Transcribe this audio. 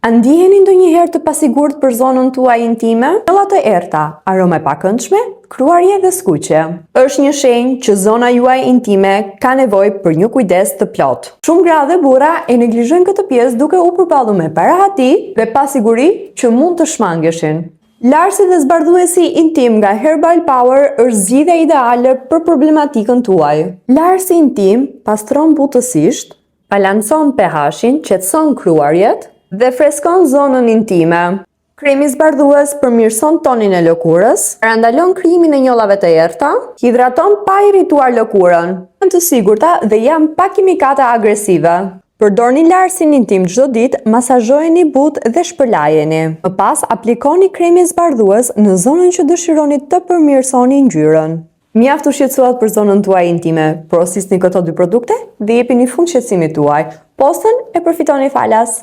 A ndiheni ndonjëherë të pasigurt për zonën tuaj intime? Gjella të errta, arome pakëndshme, kruarje dhe skuqje. Është një shenjë që zona juaj intime ka nevojë për një kujdes të plotë. Shumë gra dhe burra e neglizhojnë këtë pjesë duke u përballur me parahati dhe pasiguri që mund të shmangeshin. Larsi dhe zbardhuesi intim nga Herbal Power është zgjidhja ideale për problematikën tuaj. Larsi intim pastron butësisht, balancon pH-in, qetëson kruarjet dhe freskon zonën intime. Kremi zbardhues përmirëson tonin e lëkurës, parandalon krijimin e njollave të errta, hidraton pa irrituar lëkurën. Janë të sigurta dhe janë pa kimikate agresive. Përdorni larsin intim çdo ditë, masazhojeni butë dhe shpërlajeni. Më pas aplikoni kremin zbardhues në zonën që dëshironi të përmirësoni ngjyrën. Mjaft u shqetësuat për zonën tuaj intime, porosisni këto dy produkte dhe jepini fund shqetësimit tuaj. Postën e përfitoni falas.